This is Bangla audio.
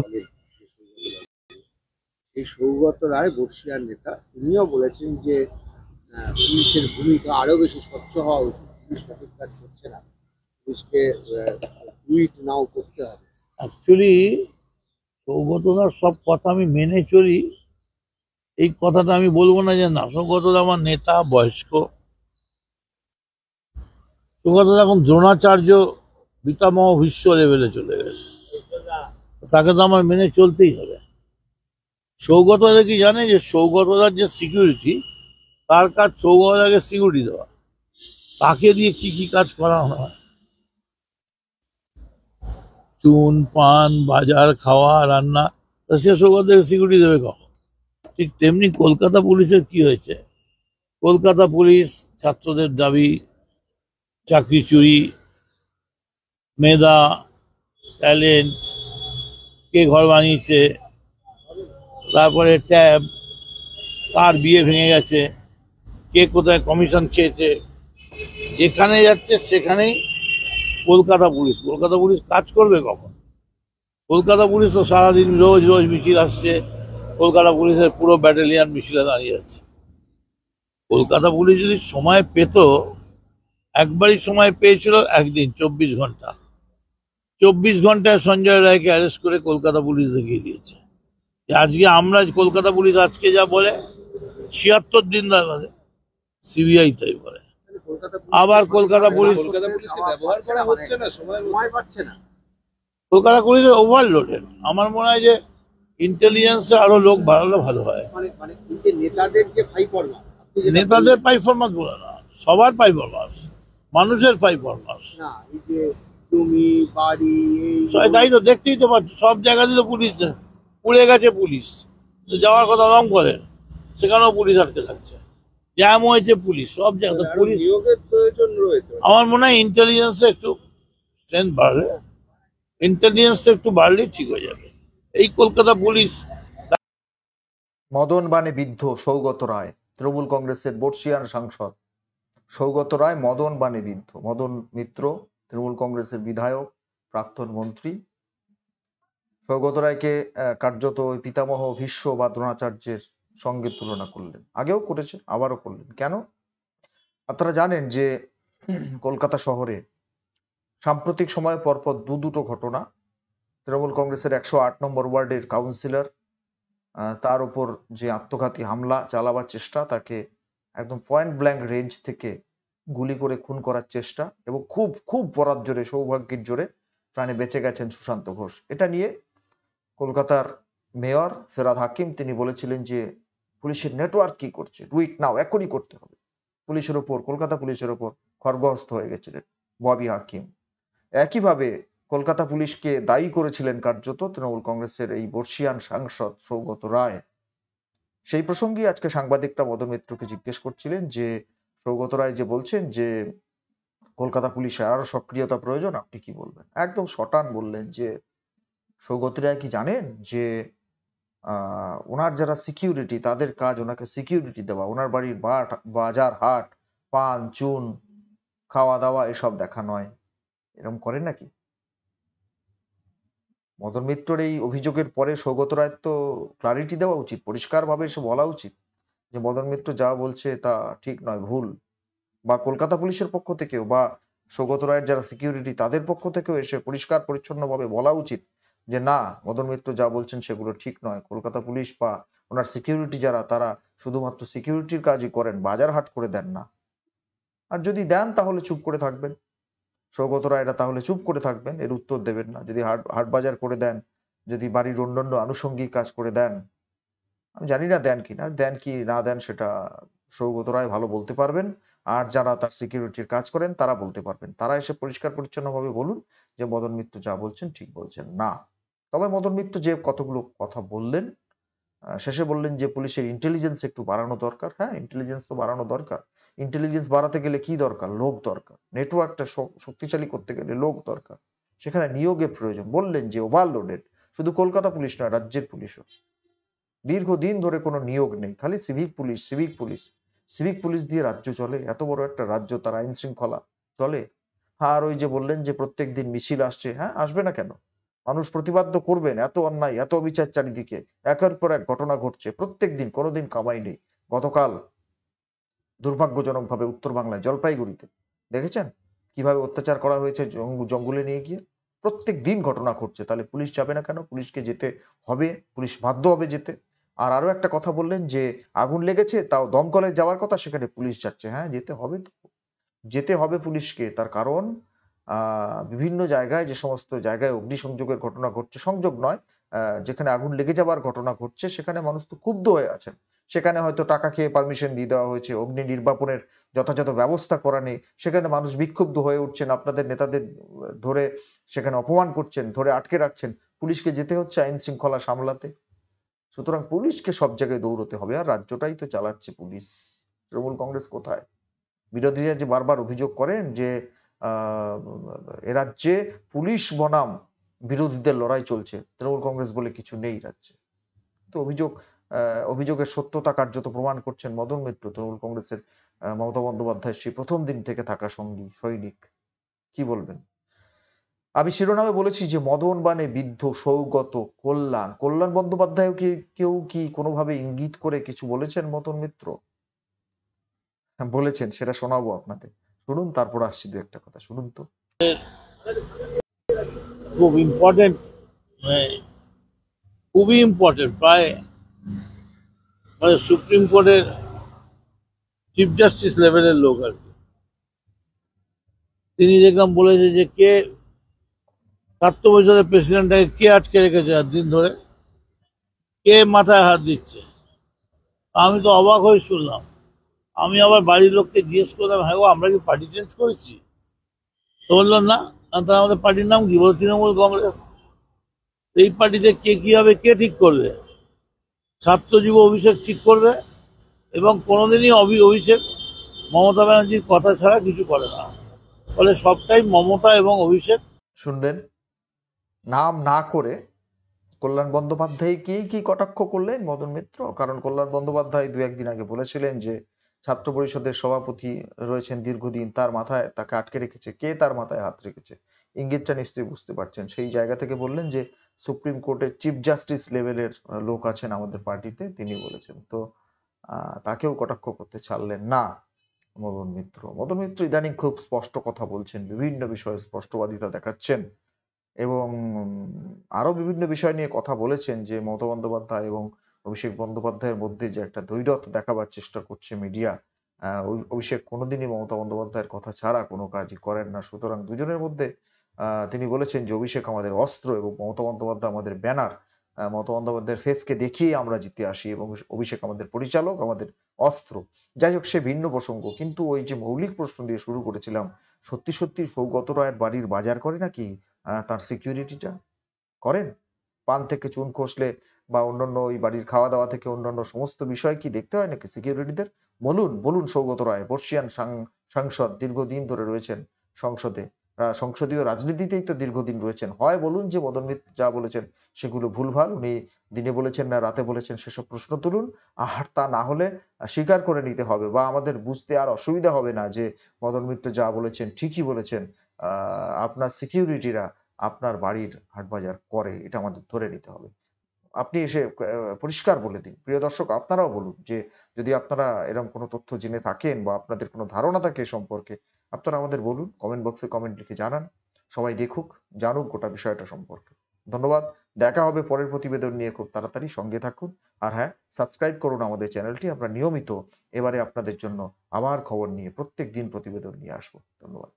দলের যে সৌগত রায়, এই সৌগত রায় বর্ষিয়ার নেতা, তিনিও বলেছেন যে পুলিশের ভূমিকা আরো বেশি স্বচ্ছ হওয়া উচিত। পুলিশ সঠিক কাজ করছে না, পুলিশকে টুইট নাও করতে হবে। অ্যাকচুয়ালি সৌগতদার সব কথা আমি মেনে চলি, এই কথাটা আমি বলবো না যে না। সৌগতদা আমার নেতা, বয়স্ক। সৌগতদা এখন দ্রোণাচার্য পিতামহ বিশ্ব লেভেলে চলে গেছে, তাকে তো আমার মেনে চলতেই হবে। সৌগতদা কি জানে যে সৌগতদার যে সিকিউরিটি, তার কাজ সৌগতদাকে সিকিউরিটি দেওয়া, তাকে দিয়ে কি কি কাজ করা হয়, চুন পান বাজার খাওয়া রান্না, তা সে সৌগতদাকে সিকিউরিটি দেবে কখন? ঠিক তেমনি কলকাতা পুলিশের কি হয়েছে, কলকাতা পুলিশ ছাত্রদের দাবি, চাকরি চুরি, মেধা, ট্যালেন্ট, কে ঘর বানিয়েছে, তারপরে ট্যাব, কার বিয়ে ভেঙে গেছে, কে কোথায় কমিশন খেয়েছে, যেখানে যাচ্ছে সেখানেই কলকাতা পুলিশ। কলকাতা পুলিশ কাজ করবে কখন? কলকাতা পুলিশ তো সারাদিন রোজ রোজ মিছিল আসছে, কলকাতা পুলিশের পুরো ব্যাটালিয়ান মিছিলে দাঁড়িয়ে আছে। কলকাতা পুলিশ যদি সময় পেত, একবারই সময় পেয়েছিল, একদিন 24 ঘন্টা। 24 ঘন্টায় সঞ্জয় রায়কে অ্যারেস্ট করে কলকাতা পুলিশ দেখিয়ে দিয়েছে যে আজকে আমরা, কলকাতা পুলিশ আজকে যা বলে 76 দিন ধরে সিবিআই তাই বলে। আবার কলকাতা পুলিশ কলকাতা পুলিশের ওভারলোডেড। আমার মনে হয় যে ইন্টেলিজেন্সে আরো লোক বাড়ালে ভালো হয়। নেতাদের পারফরমেন্স বলে না, সবার পারফরমেন্স, মানুষের পারফরমেন্স। তাই তো দেখতেই তো পাচ্ছ, সব জায়গাতে তো পুলিশ পুড়ে গেছে, পুলিশ যাওয়ার কথা দম করে, সেখানেও পুলিশ আটকে থাকছে। জ্যাম হয়েছে পুলিশ, সব জায়গাতে পুলিশ। আমার মনে হয় ইন্টেলিজেন্সে একটু স্ট্রেংথ বাড়লে, ইন্টেলিজেন্সটা একটু বাড়লেই ঠিক হয়ে যাবে। এই কলকাতা পুলিশ। মদন বানে বিদ্ধ সৌগত রায়, তৃণমূল কংগ্রেসের বর্ষিয়ান সাংসদ সৌগত রায় মদন বানে বিদ্ধ। মদন মিত্র তৃণমূল কংগ্রেসের বিধায়ক, প্রাক্তন মন্ত্রী। সৌগত রায়কে কার্যত ওই পিতামহ ভীষ্ম বা দ্রোণাচার্যের সঙ্গে তুলনা করলেন, আগেও করেছে, আবারও করলেন। কেন? আপনারা জানেন যে কলকাতা শহরে সাম্প্রতিক সময়ে পরপর দুটো ঘটনা, তৃণমূল কংগ্রেসের 108 নম্বর ওয়ার্ডের কাউন্সিলর, তার উপর যে আত্মঘাতী হামলা চালাবার চেষ্টা, তাকে একদম পয়েন্ট ব্ল্যাঙ্ক রেঞ্জ থেকে গুলি করে খুন করার চেষ্টা, এবং খুব খুব বরাত জোরে, সৌভাগ্যের জোরে প্রাণে বেঁচে গেছেন সুশান্ত ঘোষ। এটা নিয়ে কলকাতার মেয়র ফেরাদ হাকিম তিনি বলেছিলেন যে পুলিশের নেটওয়ার্ক কি করছে, টুইট নাও, এখনই করতে হবে। পুলিশের ওপর, কলকাতা পুলিশের ওপর খড়গহস্ত হয়ে গেছিলেন ববি হাকিম। একইভাবে কলকাতা পুলিশকে দায়ী করেছিলেন কার্যত তৃণমূল কংগ্রেসের এই বর্ষিয়ান সাংসদ সৌগত রায়। সেই প্রসঙ্গে আজকে সাংবাদিকরা মদন মিত্রকে জিজ্ঞেস করছিলেন যে সৌগত রায় যে বলছেন যে কলকাতা পুলিশে আরো সক্রিয়তা প্রয়োজন, আপনি কি বলবেন? একদম শটান বললেন যে সৌগত রায় কি জানেন যে ওনার যারা সিকিউরিটি, তাদের কাজ ওনাকে সিকিউরিটি দেওয়া, ওনার বাড়ির বাজার হাট, পান চুন, খাওয়া দাওয়া এসব দেখা নয়। এরকম করেন নাকি? মদন মিত্রর এই অভিযোগের পরে সৌগত রায়ের তো ক্লারিটি দেওয়া উচিত, পরিষ্কারভাবে এসে বলা উচিত যে মদন মিত্র যা বলছে তা ঠিক নয়, ভুল। বা কলকাতা পুলিশের পক্ষ থেকেও, বা সৌগত রায়ের যারা সিকিউরিটি তাদের পক্ষ থেকেও এসে পরিষ্কার পরিচ্ছন্ন ভাবে বলা উচিত যে না, মদন মিত্র যা বলছেন সেগুলো ঠিক নয়। কলকাতা পুলিশ বা ওনার সিকিউরিটি যারা, তারা শুধুমাত্র সিকিউরিটির কাজই করেন, বাজার হাট করে দেন না। আর যদি দেন তাহলে চুপ করে থাকবেন, সৌগত রায়রা তাহলে চুপ করে থাকবেন, এর উত্তর দেবেন না। যদি হাট বাজার করে দেন, যদি বাড়ির অন্যান্য আনুষঙ্গিক কাজ করে দেন, আমি জানি না দেন কি না দেন সেটা সৌগত রায় ভালো বলতে পারবেন। আর যারা তার সিকিউরিটির কাজ করেন তারা বলতে পারবেন। তারা এসে পরিষ্কার পরিচ্ছন্ন ভাবে বলুন যে মদন মিত্র যা বলছেন ঠিক বলছেন না। তবে মদন মিত্র যে কতগুলো কথা বললেন, শেষে বললেন যে পুলিশের ইন্টেলিজেন্স একটু বাড়ানো দরকার। হ্যাঁ, ইন্টেলিজেন্স তো বাড়ানো দরকার। ইন্টেলিজেন্স বাড়াতে গেলে কি দরকার? লোক দরকার। নেটওয়ার্কটা শক্তিশালী করতে গেলে লোক দরকার, সেখানে নিয়োগের প্রয়োজন। বললেন যে ওভারলোডেড, শুধু কলকাতা পুলিশ নয়, রাজ্যের পুলিশও দীর্ঘদিন ধরে কোনো নিয়োগ নেই, খালি সিভিক পুলিশ দিয়ে রাজ্য চলে। এত বড় একটা রাজ্য, তার আইন শৃঙ্খলা চলে। আর ওই যে বললেন যে প্রত্যেক দিন মিছিল আসছে, হ্যাঁ আসবে না কেন? মানুষ প্রতিবাদ তো করবেন, এত অন্যায়, এত অবিচার চারিদিকে, একের পর এক ঘটনা ঘটছে প্রত্যেক দিন, কোনোদিন কামাই নেই। গতকাল দুর্ভাগ্যজনকভাবে উত্তর বাংলায় জলপাইগুড়িতে দেখেছেন কিভাবে অত্যাচার করা হয়েছে জঙ্গলে নিয়ে গিয়ে? প্রত্যেক দিন ঘটনা ঘটছে, তাহলে পুলিশ যাবে না কেন? পুলিশকে যেতে হবে, পুলিশ বাধ্য হবে যেতে। আর আরো একটা কথা বললেন যে আগুন লেগেছে, তাও দমকলে যাওয়ার কথা, সেখানে পুলিশ যাচ্ছে। হ্যাঁ, যেতে হবে তো, যেতে হবে পুলিশকে। তার কারণ বিভিন্ন জায়গায়, যে সমস্ত জায়গায় অগ্নিসংযোগের ঘটনা ঘটছে, সংযোগ নয়, যেখানে আগুন লেগে যাওয়ার ঘটনা ঘটছে, সেখানে মানুষ তো ক্ষুব্ধ হয়ে আছেন। সেখানে হয়তো টাকা খেয়ে পারমিশন দিয়ে দেওয়া হয়েছে, অগ্নি নির্বাপনের যথাযথ ব্যবস্থা করা নেই, সেখানে মানুষ বিক্ষুব্ধ হয়ে উঠছেন, আপনাদের নেতাদের ধরে সেখানে অপমান করছেন, ধরে আটকে রাখছেন। পুলিশকে যেতে হচ্ছে আইন শৃঙ্খলা সামলাতে। সুতরাং পুলিশকে সব জায়গায় দৌড়তে হবে, আর রাজ্যটাই তো চালাচ্ছে পুলিশ। তৃণমূল কংগ্রেস কোথায়? বিরোধীরা যে বারবার অভিযোগ করেন যে এ রাজ্যে পুলিশ বনাম বিরোধীদের লড়াই চলছে, তৃণমূল কংগ্রেস বলে কিছু নেই রাজ্যে। তো অভিযোগের সত্যতা কার্যত প্রমাণ করছেন মদন মিত্র, তৃণমূল কংগ্রেসের মমতা বন্দ্যোপাধ্যায়ের সেই প্রথম দিন থেকে থাকা সঙ্গী সৈনিক। কি বলবেন? আমি শিরোনামে বলেছি যে মদন বানে বিদ্ধ সৌগত কল্যাণ বন্দ্যোপাধ্যায় কেউ কি কোনোভাবে ইঙ্গিত করে কিছু বলেছেন মদন মিত্র? বলেছেন, সেটা শোনাবো আপনাদের, শুনুন, তারপর আসছি দু একটা কথা, শুনুন তো। খুব ইম্পর্টেন্ট, খুবই ইম্পর্টেন্ট, প্রায় সুপ্রিম কোর্টের চিফ জাস্টিস লেভেলের লোক আর কি। তিনি দেখলাম বলেছে যে কে ছাত্র পরিষদের প্রেসিডেন্টটাকে কে আটকে রেখেছে আর দিন ধরে, কে মাথায় হাত দিচ্ছে। আমি তো অবাক হয়ে শুনলাম। আমি আবার বাড়ির লোককে জিজ্ঞেস করলাম, হ্যাঁ গো আমরা কি পার্টি চেঞ্জ করেছি? তো বললো না। তা আমাদের পার্টির নাম কি? বলো তৃণমূল কংগ্রেস। এই পার্টিতে কে কি হবে কে ঠিক করবে? ছাত্র যুব অভিষেক ঠিক করবে, এবং কোনোদিনই অভিষেক মমতা ব্যানার্জির কথা ছাড়া কিছু করে না। ফলে সবটাই মমতা এবং অভিষেক। শুনলেন, নাম না করে কল্যাণ বন্দ্যোপাধ্যায়কেই কি কটাক্ষ করলেন মদন মিত্র? কারণ কল্যাণ বন্দ্যোপাধ্যায় দু একদিন আগে বলেছিলেন যে ছাত্র পরিষদের সভাপতি রয়েছেন দীর্ঘদিন, তার মাথায় তাকে আটকে রেখেছে। কে তার মাথায় হাত রেখেছে? ইঙ্গিতটা নিশ্চয়ই বুঝতে পারছেন। সেই জায়গা থেকে বললেন যে সুপ্রিম কোর্টের চিফ জাস্টিস লেভেলের লোক আছেন আমাদের পার্টিতে, তিনি বলেছেন। তো তাকেও কটাক্ষ করতে ছাড়লেন না মদন মিত্র। মদন মিত্র ইদানিং খুব স্পষ্ট কথা বলছেন, বিভিন্ন বিষয়ে স্পষ্টবাদিতা দেখাচ্ছেন, এবং আরো বিভিন্ন বিষয় নিয়ে কথা বলেছেন যে মমতা বন্দ্যোপাধ্যায় এবং অভিষেক বন্দ্যোপাধ্যায়ের মধ্যে যে একটা দ্বৈরথ দেখাবার চেষ্টা করছে মিডিয়া। অভিষেক কোনোদিনই মমতা বন্দ্যোপাধ্যায়ের কথা ছাড়া কোনো কাজই করেন না, সুতরাং দুজনের মধ্যে তিনি বলেছেন যে অভিষেক আমাদের অস্ত্র এবং মমতা বন্দ্যোপাধ্যায় আমাদের ব্যানার। মমতা বন্দ্যোপাধ্যায়ের ফেসকে দেখিয়ে আমরা জিতে আসি, এবং অভিষেক আমাদের পরিচালক, আমাদের অস্ত্র। যাই হোক, সে ভিন্ন প্রসঙ্গ। কিন্তু ওই যে মৌলিক প্রশ্ন দিয়ে শুরু করেছিলাম, সত্যি সত্যি সৌগত রায়ের বাড়ির বাজার করে নাকি তার সিকিউরিটিটা? করেন? পান থেকে চুন খসলে বা অন্যান্য ওই বাড়ির খাওয়া দাওয়া থেকে অন্যান্য সমস্ত বিষয় কি দেখতে হয় নাকি সিকিউরিটিদের? বলুন বলুন, সৌগত রায় বর্ষিয়ান সাংসদ, দীর্ঘদিন ধরে রয়েছেন সংসদে, সংসদীয় রাজনীতিতেই তো দীর্ঘদিন রয়েছেন। হয় বলুন যে মদন মিত্র যা বলেছেন সেগুলো ভুলভাল, উনি দিনে বলেছেন না রাতে বলেছেন, সেসব প্রশ্ন তুলুন। আর তা না হলে স্বীকার করে নিতে হবে, বা আমাদের বুঝতে আর অসুবিধা হবে না যে মদন মিত্র যা বলেছেন ঠিকই বলেছেন। আপনার সিকিউরিটিরা আপনার বাড়ির হাটবাজার করে, এটা আমাদের ধরে নিতে হবে। আপনি এসে পরিষ্কার বলে দিন। প্রিয় দর্শক, আপনারাও বলুন যে যদি আপনারা এরকম কোনো তথ্য জেনে থাকেন বা আপনাদের কোনো ধারণা থাকে এ সম্পর্কে, আপনারা আমাদের বলুন, কমেন্ট বক্সে কমেন্ট লিখে জানান। সবাই দেখুক, জানুক গোটা বিষয়টা সম্পর্কে। ধন্যবাদ। দেখা হবে পরের প্রতিবেদন নিয়ে খুব তাড়াতাড়ি, সঙ্গে থাকুন। আর হ্যাঁ, সাবস্ক্রাইব করুন আমাদের চ্যানেলটি। আমরা নিয়মিত এবারে আপনাদের জন্য আবার খবর নিয়ে প্রত্যেকদিন প্রতিবেদন নিয়ে আসবো। ধন্যবাদ।